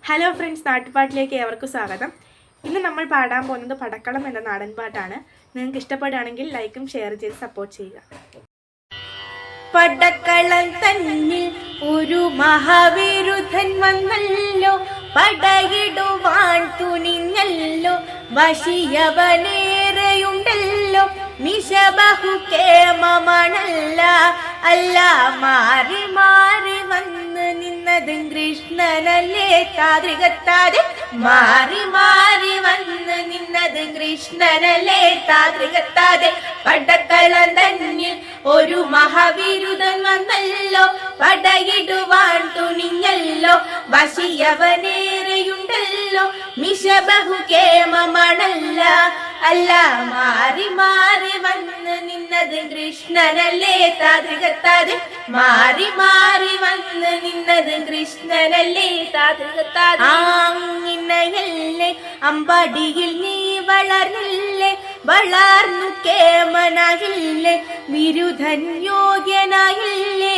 Hello friends, നാട്ടുപാട്ടിലേക്ക് ഏവർക്കും സ്വാഗതം. ഇന്ന് നമ്മൾ പാടാൻ പോകുന്നത് പടക്കളം എന്ന നാടൻ പാട്ടാണ്. നിങ്ങൾക്ക് ഇഷ്ടപ്പെടുകയാണെങ്കിൽ ലൈക്കും ഷെയർ ചെയ്ത് സപ്പോർട്ട് ചെയ്യുക. പടക്കളം തന്നിൽ ഒരു മഹാവിരുദ്ധൻ വന്നല്ലോ, പടയിടുവാൻ തുനിഞ്ഞല്ലോ, വശിയവനേറെയുണ്ടല്ലോ, മിശബഹു കേമമണല്ല അല്ല. മാറി മാറി വന്ന് നിന്നതും കൃഷ്ണനല്ലേ താതൃകത്താതെ, മാറി മാറി വന്ന് നിന്നതും കൃഷ്ണനല്ലേ താതൃകത്താതെ. പടക്കളം തന്നിൽ ഒരു മഹാവിരുദ്ധൻ വന്നല്ലോ, പടയിടുവാൻ തുനിഞ്ഞല്ലോ, വശിയവനേറെയുണ്ടല്ലോ, മിശബഹു കേമമണല്ല അല്ല. മാറി മാറി വന്ന് നിന്നത് കൃഷ്ണനല്ലേ താതൃകത്താതെ, മാറി മാറി വന്ന് നിന്നത് കൃഷ്ണനല്ലേ താതൃകത്താതെ. ആങ്ങിനയല്ലേ അമ്പടിയിൽ നീ വളർന്നില്ലേ, വളർന്നു കേമനായില്ലേ, വിരുദ്ധൻ യോഗ്യനായില്ലേ,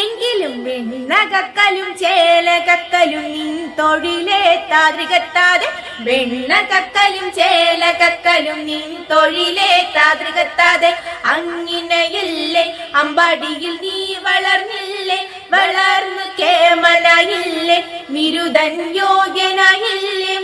എങ്കിലും വെണ്ണകക്കലും ചേലകക്കലും നിൻ തൊഴിലേ താതൃകത്താതെ, വെണ്ണകക്കലും ചേലകക്കലും നിൻ തൊഴിലേ താതൃകത്താതെ. അങ്ങിനയല്ലേ അമ്പടിയിൽ നീ വളർന്നില്ലേ, വളർന്നു കേമനായില്ലേ, വിരുദ്ധൻ യോഗ്യനായില്ലേ,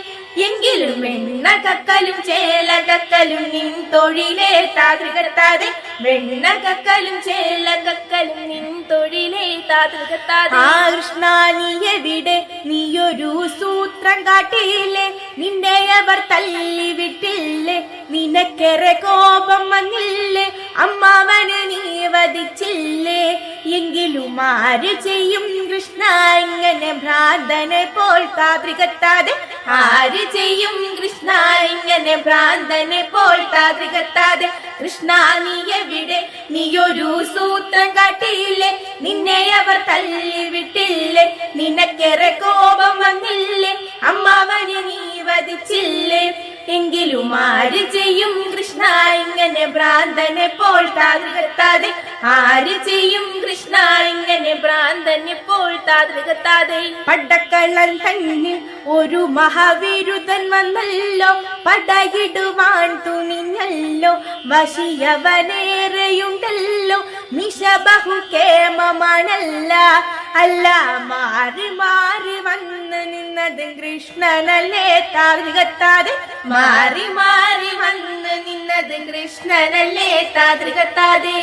എങ്കിലും വെണ്ണകക്കലും ചേലകക്കലും നിൻ തൊഴിലേ താതൃകത്താതെ, വെണ്ണകക്കലും ചേലകക്കലും നിൻ തൊഴിലേ താതൃകത്താതെ. കൃഷ്ണ നീ എവിടെ, നീയൊരു സൂത്രം കാട്ടിയില്ലേ, നിന്റെ അവർ തല്ലി വിട്ടില്ലേ, നിനക്കേറെ കോപം വന്നില്ലേ, അമ്മാവന് നീ വധിച്ചില്ലേ, എങ്കിലും ആര് ചെയ്യും കൃഷ്ണ ഇങ്ങനെ ഭ്രാന്തനെ പോൽ താതൃകത്താതെ, ആര് ചെയ്യും കൃഷ്ണ ഇങ്ങനെ ഭ്രാന്തനെ പോൽ താതൃകത്താതെ. കൃഷ്ണ നീ എവിടെ, നീയൊരു സൂത്രം കാട്ടിയില്ലേ, നിന്നെ അവർ തല്ലി വിട്ടില്ലേ, നിനക്കേറെ കോപം വന്നില്ലേ, അമ്മാവന് നീ വധിച്ചില്ലേ, എങ്കിലും ആര് ചെയ്യും കൃഷ്ണ ഇങ്ങനെ ഭ്രാന്തനെ പോൽ താതൃകത്താതെ, ആര് ചെയ്യും കൃഷ്ണ ഇങ്ങനെ ഭ്രാന്തനെ പോൽ താതൃകത്താതെ. പടക്കളം തന്നിൽ ഒരു മഹാവിരുദ്ധൻ വന്നല്ലോ, പടയിടുവാൻ തുനിഞ്ഞല്ലോ, വശിയവനേറെയുണ്ടല്ലോ, മിശബഹു കേമമണല്ല അല്ല. മാറി മാറി വന്ന് നിന്നത് കൃഷ്ണനല്ലേ താതൃകത്താതെ, മാറി മാറി വന്ന് നിന്നത് കൃഷ്ണനല്ലേ താതൃകത്താതെ.